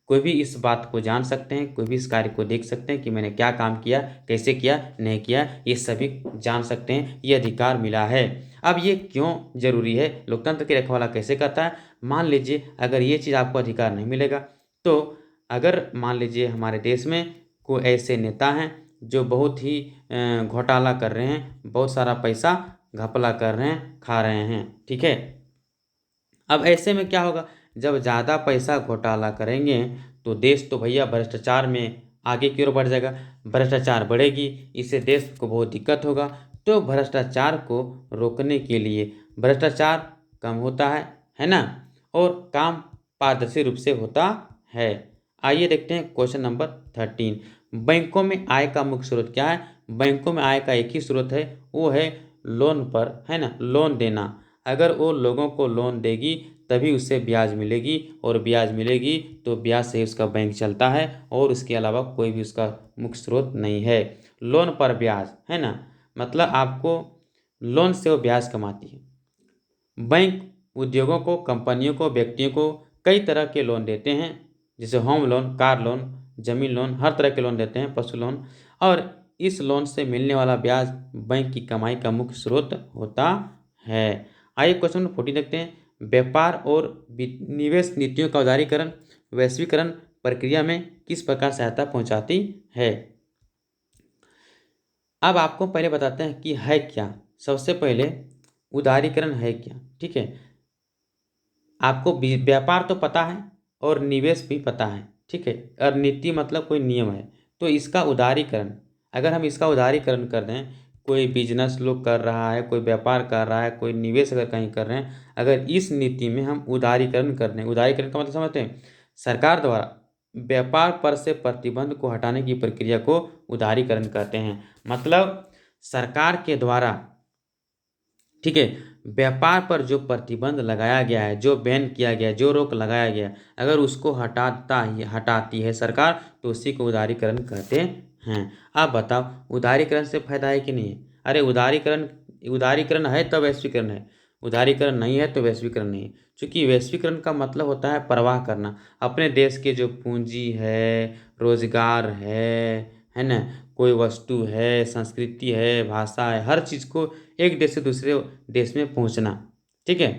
कोई भी इस बात को जान सकते हैं, कोई भी इस कार्य को देख सकते हैं कि मैंने क्या काम किया, कैसे किया, नहीं किया, ये सभी जान सकते हैं, ये अधिकार मिला है। अब ये क्यों जरूरी है, लोकतंत्र की रखवाला कैसे करता है? मान लीजिए अगर ये चीज़ आपको अधिकार नहीं मिलेगा, तो अगर मान लीजिए हमारे देश में कोई ऐसे नेता हैं जो बहुत ही घोटाला कर रहे हैं, बहुत सारा पैसा घपला कर रहे हैं, खा रहे हैं। ठीक है, अब ऐसे में क्या होगा? जब ज़्यादा पैसा घोटाला करेंगे तो देश तो भैया भ्रष्टाचार में आगे की ओर बढ़ जाएगा, भ्रष्टाचार बढ़ेगी, इससे देश को बहुत दिक्कत होगा। तो भ्रष्टाचार को रोकने के लिए, भ्रष्टाचार कम होता है ना, और काम पारदर्शी रूप से होता है। आइए देखते हैं क्वेश्चन नंबर 13। बैंकों में आय का मुख्य स्रोत क्या है? बैंकों में आय का एक ही स्रोत है, वो है लोन पर, है ना, लोन देना। अगर वो लोगों को लोन देगी तभी उसे ब्याज मिलेगी, और ब्याज मिलेगी तो ब्याज से उसका बैंक चलता है, और उसके अलावा कोई भी उसका मुख्य स्रोत नहीं है। लोन पर ब्याज, है ना, मतलब आपको लोन से वो ब्याज कमाती है। बैंक उद्योगों को, कंपनियों को, व्यक्तियों को कई तरह के लोन देते हैं, जैसे होम लोन, कार लोन, जमीन लोन, हर तरह के लोन देते हैं, पशु लोन। और इस लोन से मिलने वाला ब्याज बैंक की कमाई का मुख्य स्रोत होता है। आइए क्वेश्चन नंबर 14 देखते हैं। व्यापार और निवेश नीतियों का उदारीकरण वैश्वीकरण प्रक्रिया में किस प्रकार सहायता पहुंचाती है। अब आपको पहले बताते हैं कि है क्या। सबसे पहले उदारीकरण है क्या, ठीक है। आपको व्यापार तो पता है और निवेश भी पता है, ठीक है, और नीति मतलब कोई नियम है। तो इसका उदारीकरण, अगर हम इसका उदारीकरण कर दें, कोई बिजनेस लोग कर रहा है, कोई व्यापार कर रहा है, कोई निवेश अगर कहीं कर रहे हैं, अगर इस नीति में हम उदारीकरण कर दें, उदारीकरण का मतलब समझते हैं, सरकार द्वारा व्यापार पर से प्रतिबंध को हटाने की प्रक्रिया को उदारीकरण कहते हैं। मतलब सरकार के द्वारा, ठीक है, व्यापार पर जो प्रतिबंध लगाया गया है, जो बैन किया गया है, जो रोक लगाया गया है, अगर उसको हटाती है सरकार, तो उसी को उदारीकरण कहते हैं। आप बताओ उदारीकरण से फायदा है कि नहीं है। अरे उदारीकरण, उदारीकरण है तो वैश्वीकरण है, उदारीकरण नहीं है तो वैश्वीकरण नहीं है। क्योंकि वैश्वीकरण का मतलब होता है परवाह करना, अपने देश के जो पूंजी है, रोजगार है ना, कोई वस्तु है, संस्कृति है, भाषा है, हर चीज़ को एक देश से दूसरे देश में पहुंचना, ठीक है।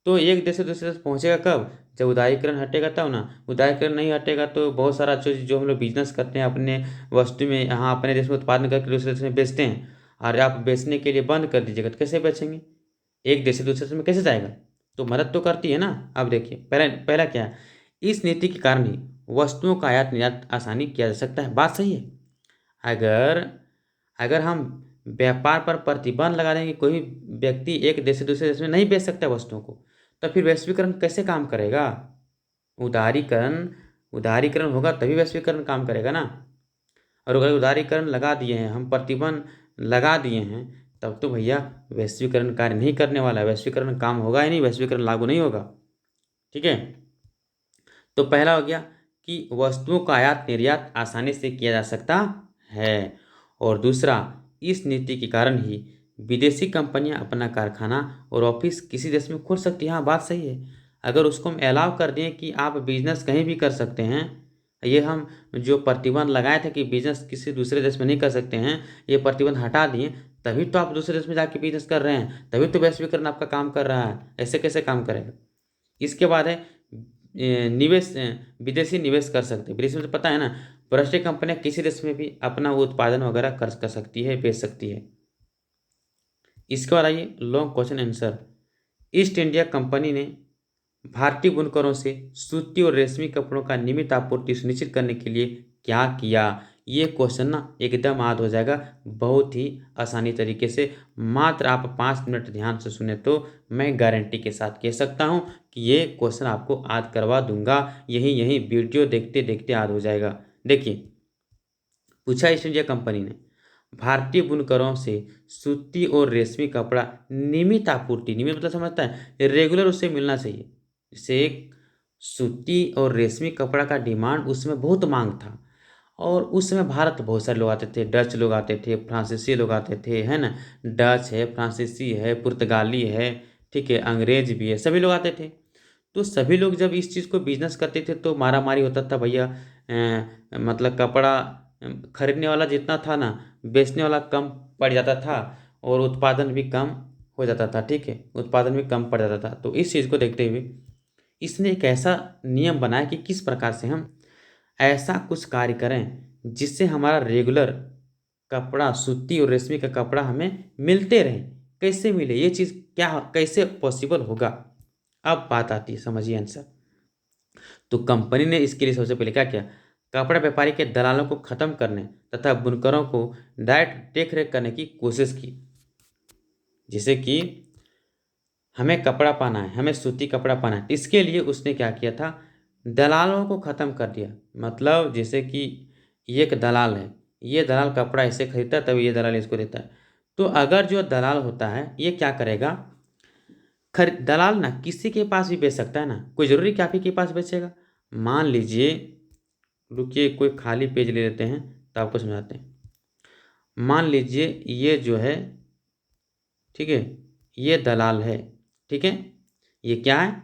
तो एक देश से दूसरे देश पहुंचेगा कब, जब उदारीकरण हटेगा तब ना। उदारीकरण नहीं हटेगा तो बहुत सारा जो जो हम लोग बिजनेस करते हैं, अपने वस्तु में यहाँ अपने देश में उत्पादन करके दूसरे देश में बेचते हैं, और आप बेचने के लिए बंद कर दीजिएगा तो कैसे बेचेंगे, एक देश से दूसरे देश में कैसे जाएगा। तो मदद तो करती है ना। अब देखिए पहला पहला क्या है, इस नीति के कारण ही वस्तुओं का आयात निर्यात आसानी किया जा सकता है। बात सही है। अगर अगर हम व्यापार पर प्रतिबंध लगा देंगे, कोई व्यक्ति एक देश से दूसरे देश में नहीं बेच सकता वस्तुओं को, तो फिर वैश्वीकरण कैसे काम करेगा। उदारीकरण, उदारीकरण होगा तभी वैश्वीकरण काम करेगा ना। और अगर उदारीकरण लगा दिए हैं, हम प्रतिबंध लगा दिए हैं, तब तो भैया वैश्वीकरण कार्य नहीं करने वाला है, वैश्वीकरण काम होगा ही नहीं, वैश्वीकरण लागू नहीं होगा, ठीक है। तो पहला हो गया कि वस्तुओं का आयात निर्यात आसानी से किया जा सकता है, और दूसरा, इस नीति के कारण ही विदेशी कंपनियां अपना कारखाना और ऑफिस किसी देश में खोल सकती हैं। हाँ बात सही है। अगर उसको हम अलाउ कर दें कि आप बिजनेस कहीं भी कर सकते हैं, ये हम जो प्रतिबंध लगाए थे कि बिजनेस किसी दूसरे देश में नहीं कर सकते हैं, ये प्रतिबंध हटा दिए, तभी तो आप दूसरे देश में जाके बिजनेस कर रहे हैं, तभी तो वैश्वीकरण आपका काम कर रहा है। ऐसे कैसे काम करेगा। इसके बाद है निवेश, विदेशी निवेश कर सकते हैं। विदेशी में तो पता है ना, राष्ट्रीय कंपनियां किसी देश में भी अपना उत्पादन वगैरह कर सकती है, बेच सकती है। इसके बाद आइए long question answer. East India company ने भारतीय बुनकरों से सूती और रेशमी कपड़ों का नियमित आपूर्ति सुनिश्चित करने के लिए क्या किया। ये क्वेश्चन ना एकदम याद हो जाएगा बहुत ही आसानी तरीके से। मात्र आप 5 मिनट ध्यान से सुने तो मैं गारंटी के साथ कह सकता हूँ कि ये क्वेश्चन आपको याद करवा दूंगा। यही यही वीडियो देखते देखते याद हो जाएगा। देखिए पूछा ईस्ट इंडिया कंपनी ने भारतीय बुनकरों से सूती और रेशमी कपड़ा नियमित आपूर्ति, नियमित मतलब समझता है रेगुलर उससे मिलना चाहिए। जैसे एक सूती और रेशमी कपड़ा का डिमांड उसमें बहुत मांग था, और उस समय भारत बहुत सारे लोग आते थे, डच लोग आते थे, फ्रांसीसी लोग आते थे, है ना। डच है, फ्रांसीसी है, पुर्तगाली है, ठीक है, अंग्रेज भी है, सभी लोग आते थे। तो सभी लोग जब इस चीज़ को बिजनेस करते थे तो मारा मारी होता था भैया। मतलब कपड़ा खरीदने वाला जितना था ना, बेचने वाला कम पड़ जाता था, और उत्पादन भी कम हो जाता था, ठीक है, उत्पादन भी कम पड़ जाता था। तो इस चीज़ को देखते हुए इसने एक ऐसा नियम बनाया कि किस प्रकार से हम ऐसा कुछ कार्य करें जिससे हमारा रेगुलर कपड़ा, सूती और रेशमी का कपड़ा हमें मिलते रहे। कैसे मिले ये चीज़, क्या कैसे पॉसिबल होगा। अब बात आती है, समझिए आंसर। तो कंपनी ने इसके लिए सबसे पहले क्या किया, कपड़ा व्यापारी के दलालों को खत्म करने तथा बुनकरों को डायरेक्ट देख रेख करने की कोशिश की। जैसे कि हमें कपड़ा पाना है, हमें सूती कपड़ा पाना है, इसके लिए उसने क्या किया था, दलालों को ख़त्म कर दिया। मतलब जैसे कि ये एक दलाल है, ये दलाल कपड़ा ऐसे खरीदता है, तभी ये दलाल इसको देता है। तो अगर जो दलाल होता है ये क्या करेगा, दलाल ना किसी के पास भी बेच सकता है ना, कोई ज़रूरी कि आप ही के पास बेचेगा। मान लीजिए, रुकिए कोई खाली पेज ले लेते हैं तो आपको समझाते हैं। मान लीजिए ये जो है, ठीक है, ये दलाल है, ठीक है, ये क्या है,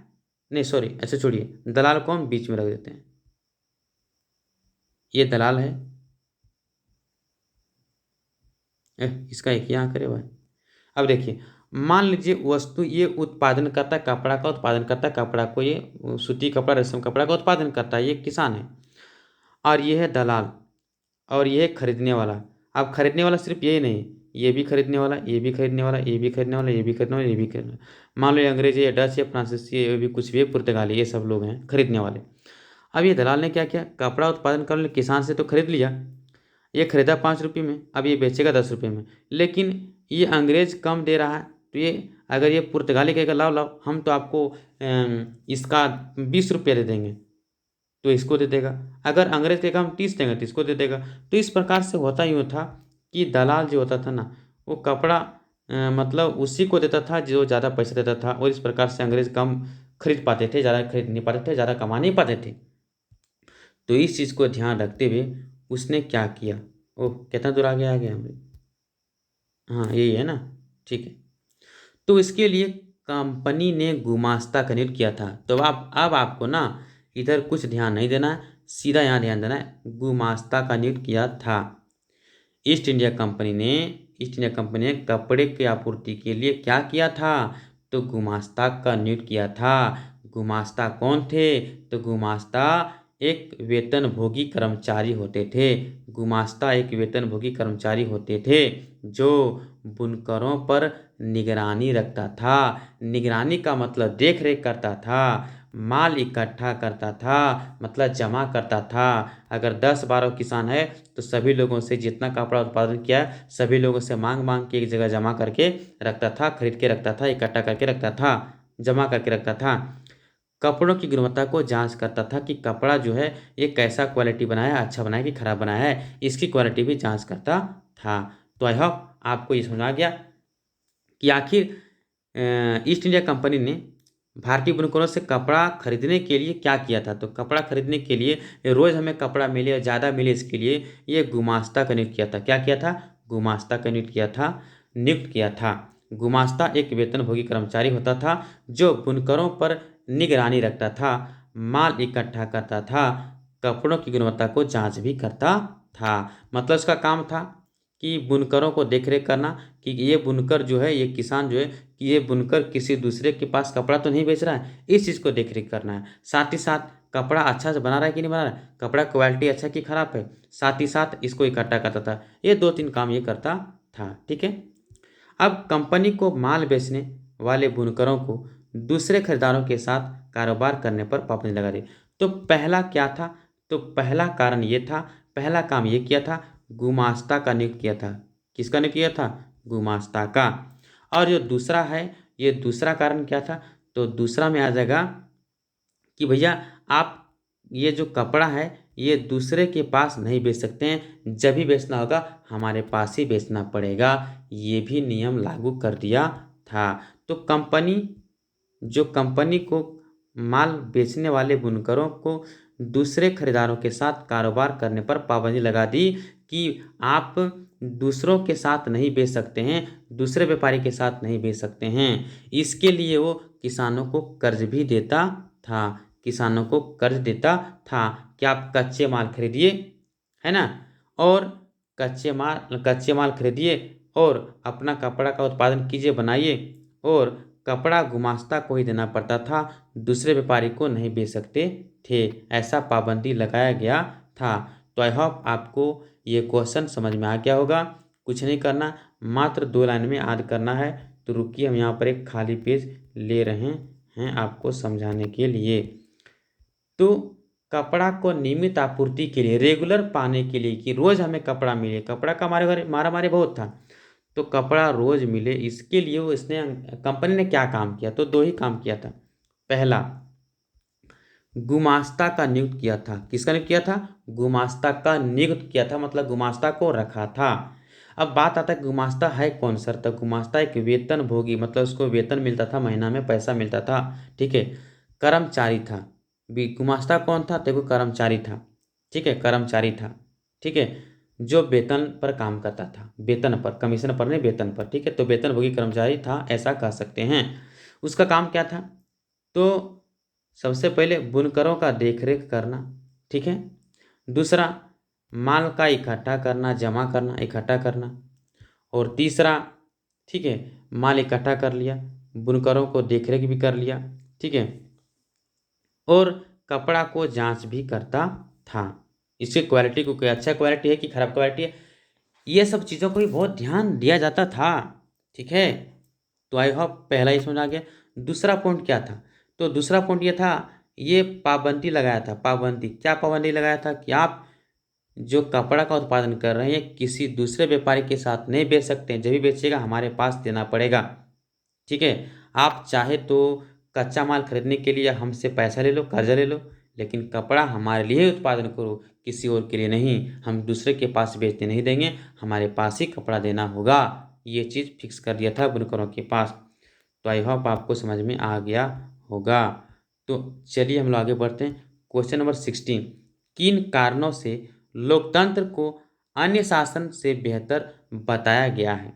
नहीं सॉरी, अच्छा छोड़िए, दलाल को हम बीच में रख देते हैं। ये दलाल है, इसका एक यहाँ करे भाई। अब देखिए, मान लीजिए वस्तु ये उत्पादन करता है, कपड़ा का उत्पादन करता है, कपड़ा को ये सूती कपड़ा, रेशम कपड़ा का उत्पादन करता है, ये किसान है। और ये है दलाल, और ये है खरीदने वाला। अब खरीदने वाला सिर्फ यही नहीं, ये भी खरीदने वाला, ये भी खरीदने वाला, ये भी खरीदने वाला, ये भी खरीदने वाला, ये भी खरीदने वाला। मान लो ये अंग्रेज है, डच है, फ्रांसीसी है, ये भी कुछ भी है, पुर्तगाली, ये सब लोग हैं खरीदने वाले। अब ये दलाल ने क्या किया, कपड़ा उत्पादन करने किसान से तो खरीद लिया, ये खरीदा 5 रुपये में, अब ये बेचेगा 10 रुपये में। लेकिन ये अंग्रेज कम दे रहा है, तो ये अगर ये पुर्तगाली कहेगा लाओ लाओ हम तो आपको इसका 20 रुपये दे देंगे, तो इसको दे देगा। अगर अंग्रेज कहेगा हम 30 देंगे तो इसको दे देगा। तो इस प्रकार से होता यूँ था कि दलाल जो होता था ना, वो कपड़ा मतलब उसी को देता था जो ज़्यादा पैसा देता था, और इस प्रकार से अंग्रेज कम खरीद पाते थे, ज़्यादा खरीद नहीं पाते थे, ज़्यादा कमा नहीं पाते थे। तो इस चीज़ को ध्यान रखते हुए उसने क्या किया, ओह कितना दूर आगे आ गया हम लोग, हाँ यही है ना, ठीक है। तो इसके लिए कंपनी ने गुमास्ता का नियुक्त किया था। तो अब आपको ना इधर कुछ ध्यान नहीं देना है, सीधा यहाँ ध्यान देना है, गुमास्ता का नियुक्त किया था। ईस्ट इंडिया कंपनी ने ईस्ट इंडिया कंपनी ने कपड़े की आपूर्ति के लिए क्या किया था, तो गुमास्ता का नियुक्त किया था। गुमास्ता कौन थे, तो गुमास्ता एक वेतनभोगी कर्मचारी होते थे। गुमास्ता एक वेतनभोगी कर्मचारी होते थे जो बुनकरों पर निगरानी रखता था। निगरानी का मतलब देख रेख करता था, माल इकट्ठा करता था, मतलब जमा करता था। अगर 10-12 किसान है तो सभी लोगों से जितना कपड़ा उत्पादन किया है, सभी लोगों से मांग मांग के एक जगह जमा करके रखता था, खरीद के रखता था, इकट्ठा करके रखता था, जमा करके रखता था। कपड़ों की गुणवत्ता को जांच करता था कि कपड़ा जो है ये कैसा क्वालिटी बनाया है, अच्छा बनाया कि खराब बनाया है, इसकी क्वालिटी भी जांच करता था। तो आई होप आपको ये समझ आ गया कि आखिर ईस्ट इंडिया कंपनी ने भारतीय बुनकरों से कपड़ा खरीदने के लिए क्या किया था। तो कपड़ा खरीदने के लिए रोज़ हमें कपड़ा मिले और ज़्यादा मिले, इसके लिए ये गुमास्ता का नियुक्त किया था। क्या किया था, गुमास्ता का नियुक्त किया था। गुमास्ता एक वेतनभोगी कर्मचारी होता था जो बुनकरों पर निगरानी रखता था, माल इकट्ठा करता था, कपड़ों की गुणवत्ता को जांच भी करता था। मतलब उसका काम था कि बुनकरों को देख रेख करना कि ये बुनकर जो है, ये किसान जो है, कि ये बुनकर किसी दूसरे के पास कपड़ा तो नहीं बेच रहा है, इस चीज़ को देख रेख करना है। साथ ही साथ कपड़ा अच्छा से बना रहा है कि नहीं बना रहा है, कपड़ा क्वालिटी अच्छा कि खराब है, साथ ही साथ इसको इकट्ठा करता था। ये 2-3 काम ये करता था, ठीक है। अब कंपनी को माल बेचने वाले बुनकरों को दूसरे खरीदारों के साथ कारोबार करने पर पाबंदी लगा दी। तो पहला क्या था, तो पहला कारण ये था, पहला काम ये किया था, गुमास्ता का नियुक्त किया था। किसका नियुक्त किया था, गुमास्ता का। और जो दूसरा है, ये दूसरा कारण क्या था, तो दूसरा में आ जाएगा कि भैया आप ये जो कपड़ा है ये दूसरे के पास नहीं बेच सकते हैं, जब भी बेचना होगा हमारे पास ही बेचना पड़ेगा, ये भी नियम लागू कर दिया था। तो कंपनी को माल बेचने वाले बुनकरों को दूसरे खरीदारों के साथ कारोबार करने पर पाबंदी लगा दी कि आप दूसरों के साथ नहीं बेच सकते हैं, दूसरे व्यापारी के साथ नहीं बेच सकते हैं। इसके लिए वो किसानों को कर्ज भी देता था, किसानों को कर्ज देता था कि आप कच्चे माल खरीदिए, है ना, और कच्चे माल खरीदिए और अपना कपड़ा का उत्पादन कीजिए, बनाइए, और कपड़ा गुमास्ता को ही देना पड़ता था, दूसरे व्यापारी को नहीं बेच सकते थे, ऐसा पाबंदी लगाया गया था। तो आई होप आपको ये क्वेश्चन समझ में आ गया होगा। कुछ नहीं करना, मात्र 2 लाइन में याद करना है। तो रुकिए, हम यहाँ पर एक खाली पेज ले रहे हैं आपको समझाने के लिए। तो कपड़ा को नियमित आपूर्ति के लिए, रेगुलर पाने के लिए, कि रोज़ हमें कपड़ा मिले, कपड़ा का हमारे घर मारा मारी बहुत था, तो कपड़ा रोज़ मिले, इसके लिए वो इसने कंपनी ने क्या काम किया, तो 2 ही काम किया था। पहला, गुमास्ता का नियुक्त किया था। किसका नियुक्त किया था, गुमास्ता का नियुक्त किया था, मतलब गुमास्ता को रखा था। अब बात आता है गुमास्ता है कौन सर? तो गुमास्ता एक वेतन भोगी, मतलब उसको वेतन मिलता था, महीना में पैसा मिलता था, ठीक है, कर्मचारी था। गुमास्ता कौन था? देखो कर्मचारी था, ठीक है, कर्मचारी था, ठीक है, जो वेतन पर काम करता था, वेतन पर, कमीशन पर नहीं, वेतन पर, ठीक है। तो वेतन भोगी कर्मचारी था, ऐसा कह सकते हैं। उसका काम क्या था? तो सबसे पहले बुनकरों का देखरेख करना, ठीक है। दूसरा, माल का इकट्ठा करना, जमा करना, इकट्ठा करना। और तीसरा, ठीक है, माल इकट्ठा कर लिया, बुनकरों को देखरेख भी कर लिया, ठीक है, और कपड़ा को जांच भी करता था। इसकी क्वालिटी को, कोई अच्छा क्वालिटी है कि खराब क्वालिटी है, ये सब चीज़ों को भी बहुत ध्यान दिया जाता था, ठीक है। तो आई होप पहला ही समझ आ गया। दूसरा पॉइंट क्या था? तो दूसरा पॉइंट ये था, ये पाबंदी लगाया था। पाबंदी, क्या पाबंदी लगाया था? कि आप जो कपड़ा का उत्पादन कर रहे हैं किसी दूसरे व्यापारी के साथ नहीं बेच सकते हैं, जब भी बेचिएगा हमारे पास देना पड़ेगा, ठीक है। आप चाहे तो कच्चा माल खरीदने के लिए हमसे पैसा ले लो, कर्जा ले लो, लेकिन कपड़ा हमारे लिए ही उत्पादन करो, किसी और के लिए नहीं। हम दूसरे के पास बेचने नहीं देंगे, हमारे पास ही कपड़ा देना होगा। ये चीज़ फिक्स कर दिया था बुनकरों के पास। तो आई होप आपको समझ में आ गया होगा। तो चलिए हम लोग आगे बढ़ते हैं। क्वेश्चन नंबर 16, किन कारणों से लोकतंत्र को अन्य शासन से बेहतर बताया गया है?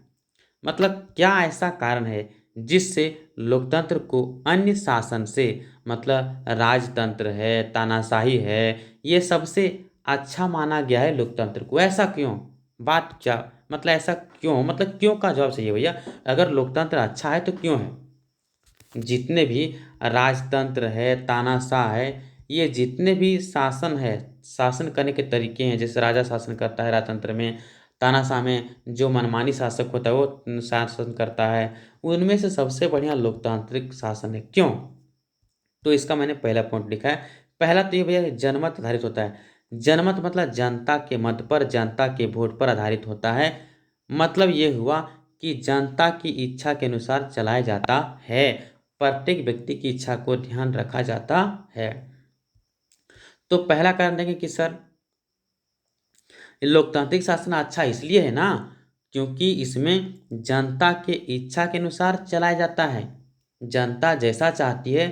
मतलब क्या ऐसा कारण है जिससे लोकतंत्र को अन्य शासन से, मतलब राजतंत्र है, तानाशाही है, ये सबसे अच्छा माना गया है लोकतंत्र को? ऐसा क्यों? बात क्या, मतलब ऐसा क्यों, मतलब क्यों का जवाब चाहिए भैया। अगर लोकतंत्र अच्छा है तो क्यों है? जितने भी राजतंत्र है, तानाशाह है, ये जितने भी शासन है, शासन करने के तरीके हैं, जैसे राजा शासन करता है राजतंत्र में, तानाशाह में जो मनमानी शासक होता है वो शासन करता है, उनमें से सबसे बढ़िया लोकतांत्रिक शासन है। क्यों? तो इसका मैंने पहला पॉइंट लिखा है। पहला तो ये भैया जनमत आधारित होता है। जनमत मतलब जनता के मत पर, जनता के वोट पर आधारित होता है। मतलब ये हुआ कि जनता की इच्छा के अनुसार चलाया जाता है, प्रत्येक व्यक्ति की इच्छा को ध्यान रखा जाता है। तो पहला कारण देंगे कि सर लोकतांत्रिक शासन अच्छा इसलिए है ना, क्योंकि इसमें जनता के इच्छा के अनुसार चलाया जाता है। जनता जैसा चाहती है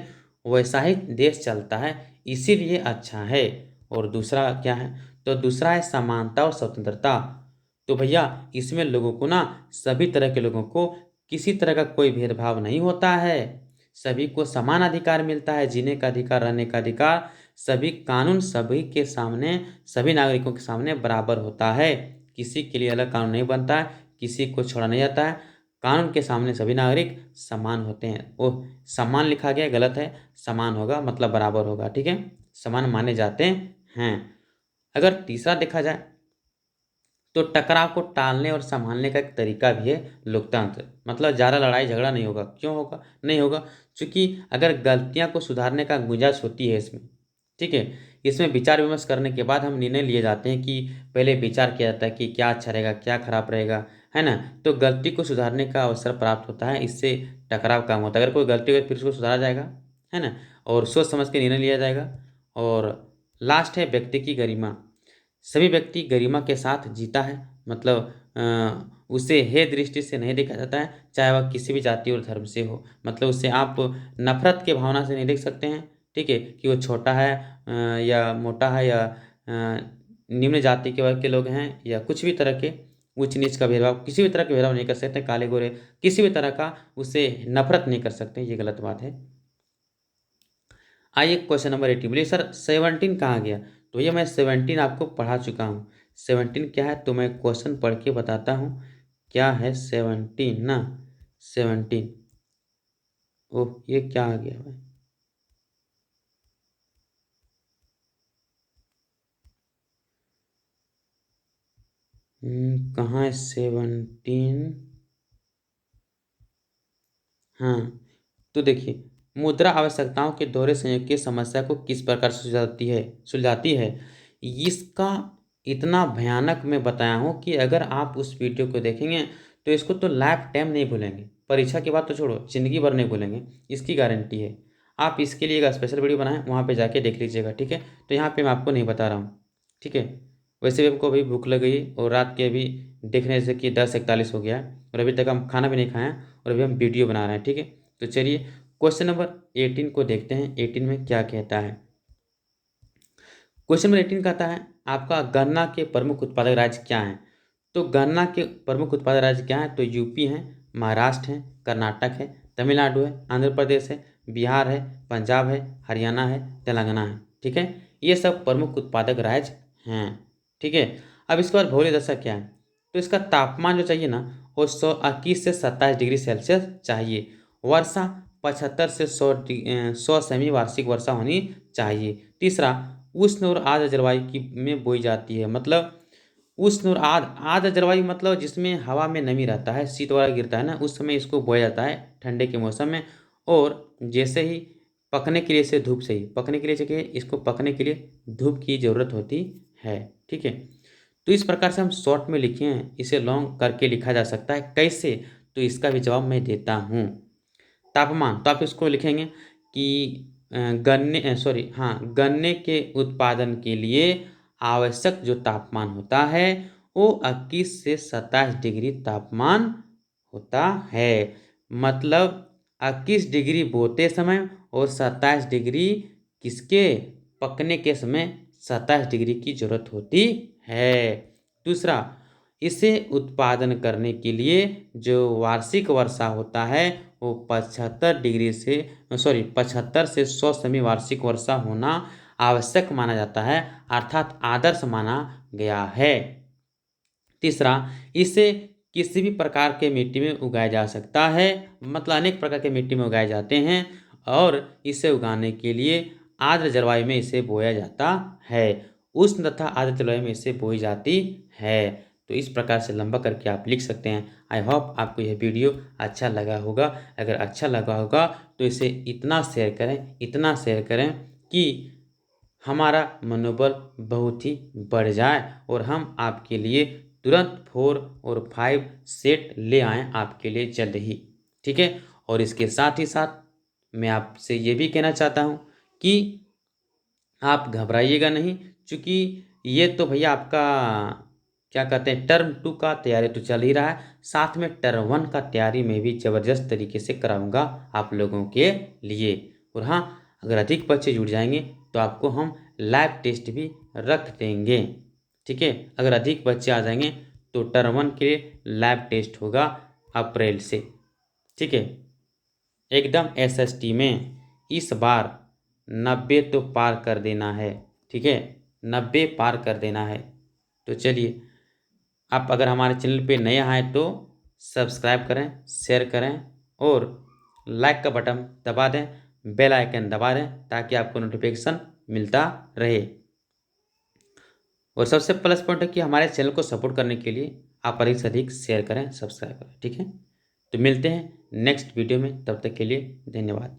वैसा ही देश चलता है, इसीलिए अच्छा है। और दूसरा क्या है? तो दूसरा है समानता और स्वतंत्रता। तो भैया इसमें लोगों को ना, सभी तरह के लोगों को किसी तरह का कोई भेदभाव नहीं होता है, सभी को समान अधिकार मिलता है, जीने का अधिकार, रहने का अधिकार। सभी कानून सभी के सामने, सभी नागरिकों के सामने बराबर होता है। किसी के लिए अलग कानून नहीं बनता है, किसी को छोड़ा नहीं जाता है। कानून के सामने सभी नागरिक समान होते हैं। ओह, समान लिखा गया गलत है, समान होगा मतलब बराबर होगा, ठीक है, समान माने जाते हैं। अगर तीसरा देखा जाए तो टकराव को टालने और संभालने का एक तरीका भी है लोकतंत्र। मतलब ज़्यादा लड़ाई झगड़ा नहीं होगा। क्यों होगा? नहीं होगा, क्योंकि अगर गलतियां को सुधारने का गुंजाइश होती है इसमें, ठीक है, इसमें विचार विमर्श करने के बाद हम निर्णय लिए जाते हैं कि पहले विचार किया जाता है कि क्या अच्छा रहेगा, क्या खराब रहेगा, है ना। तो गलती को सुधारने का अवसर प्राप्त होता है, इससे टकराव कम होता है। अगर कोई गलती हो फिर उसको सुधारा जाएगा, है ना, और सोच समझ के निर्णय लिया जाएगा। और लास्ट है व्यक्ति की गरिमा। सभी व्यक्ति गरिमा के साथ जीता है, मतलब उसे हे दृष्टि से नहीं देखा जाता है, चाहे वह किसी भी जाति और धर्म से हो। मतलब उसे आप नफरत के भावना से नहीं देख सकते हैं, ठीक है, कि वो छोटा है या मोटा है, या निम्न जाति के वर्ग के लोग हैं, या कुछ भी तरह के ऊंच नीच का भेदभाव, किसी भी तरह का भेदभाव नहीं कर सकते, काले गोरे किसी भी तरह का उसे नफरत नहीं कर सकते, ये गलत बात है। आइए क्वेश्चन नंबर 18, बोलिए सर 17 कहाँ गया? तो ये मैं 17 आपको पढ़ा चुका हूँ। 17 क्या है तो मैं क्वेश्चन पढ़ के बताता हूँ क्या है 17 ना। 17, ओह ये क्या आ गया भाई? कहाँ है 17? हाँ, तो देखिए, मुद्रा आवश्यकताओं के दोहरे संयोग की समस्या को किस प्रकार से सुलझाती है। इसका इतना भयानक मैं बताया हूँ कि अगर आप उस वीडियो को देखेंगे तो इसको तो लाइफ टाइम नहीं भूलेंगे, परीक्षा की बात तो छोड़ो, जिंदगी भर नहीं भूलेंगे, इसकी गारंटी है। आप इसके लिए एक स्पेशल वीडियो बनाएं, वहाँ पे जाके देख लीजिएगा, ठीक है। तो यहाँ पे मैं आपको नहीं बता रहा हूँ, ठीक है। वैसे भी हमको अभी भूख लग गई और रात के अभी देखने से कि 10:41 हो गया है और अभी तक हम खाना भी नहीं खाए हैं और अभी हम वीडियो बना रहे हैं। ठीक है, तो चलिए क्वेश्चन नंबर 18 को देखते हैं। 18 में क्या कहता है। क्वेश्चन नंबर 18 कहता है आपका गन्ना के प्रमुख उत्पादक राज्य क्या हैं। तो गन्ना के प्रमुख उत्पादक राज्य क्या हैं। तो यूपी है, महाराष्ट्र है, कर्नाटक है, तमिलनाडु है, आंध्र प्रदेश है, बिहार है, पंजाब है, हरियाणा है, तेलंगाना है। ठीक है, ये सब प्रमुख उत्पादक राज्य हैं। ठीक है, अब इसके बाद भौगोलिक दशा क्या है। तो इसका तापमान जो चाहिए ना वो 121 से 27 डिग्री सेल्सियस चाहिए। वर्षा 75 से 100 सेमी वार्षिक वर्षा होनी चाहिए। तीसरा, उष्ण और आर्द्र जलवायु की में बोई जाती है। मतलब उष्ण और आर्द्र जलवायु मतलब जिसमें हवा में नमी रहता है, शीत वगैरह गिरता है ना, उस समय इसको बोया जाता है ठंडे के मौसम में। और जैसे ही पकने के लिए, से धूप से ही पकने के लिए चाहिए, इसको पकने के लिए धूप की ज़रूरत होती है। ठीक है, तो इस प्रकार से हम शॉर्ट में लिखे हैं, इसे लॉन्ग करके लिखा जा सकता है। कैसे, तो इसका भी जवाब मैं देता हूँ। तापमान, तो आप इसको लिखेंगे कि गन्ने के उत्पादन के लिए आवश्यक जो तापमान होता है वो 21 से 27 डिग्री तापमान होता है। मतलब 21 डिग्री बोते समय और 27 डिग्री किसके, पकने के समय 27 डिग्री की जरूरत होती है। दूसरा, इसे उत्पादन करने के लिए जो वार्षिक वर्षा होता है वो 75 से 100 सेमी वार्षिक वर्षा होना आवश्यक माना जाता है, अर्थात आदर्श माना गया है। तीसरा, इसे किसी भी प्रकार के मिट्टी में उगाया जा सकता है। मतलब अनेक प्रकार के मिट्टी में उगाए जाते हैं और इसे उगाने के लिए आर्द्र जलवायु में इसे बोया जाता है। उष्ण तथा आर्द्र जलवायु में इसे बोई जाती है। तो इस प्रकार से लंबा करके आप लिख सकते हैं। आई होप आपको यह वीडियो अच्छा लगा होगा। अगर अच्छा लगा होगा तो इसे इतना शेयर करें कि हमारा मनोबल बहुत ही बढ़ जाए और हम आपके लिए तुरंत 4 और 5 सेट ले आएँ आपके लिए जल्द ही। ठीक है, और इसके साथ ही साथ मैं आपसे ये भी कहना चाहता हूँ कि आप घबराइएगा नहीं, क्योंकि ये तो भैया आपका क्या कहते हैं टर्म 2 का तैयारी तो चल ही रहा है, साथ में टर्म 1 का तैयारी में भी ज़बरदस्त तरीके से कराऊंगा आप लोगों के लिए। और हाँ, अगर अधिक बच्चे जुड़ जाएंगे तो आपको हम लाइव टेस्ट भी रख देंगे। ठीक है, अगर अधिक बच्चे आ जाएंगे तो टर्म 1 के लाइव टेस्ट होगा अप्रैल से। ठीक है, एकदम एसएसटी में इस बार 90 तो पार कर देना है। ठीक है, 90 पार कर देना है। तो चलिए, आप अगर हमारे चैनल पे नए आए तो सब्सक्राइब करें, शेयर करें और लाइक का बटन दबा दें, बेल आइकन दबा दें ताकि आपको नोटिफिकेशन मिलता रहे। और सबसे प्लस पॉइंट है कि हमारे चैनल को सपोर्ट करने के लिए आप अधिक से अधिक शेयर करें, सब्सक्राइब करें। ठीक है, तो मिलते हैं नेक्स्ट वीडियो में, तब तक के लिए धन्यवाद।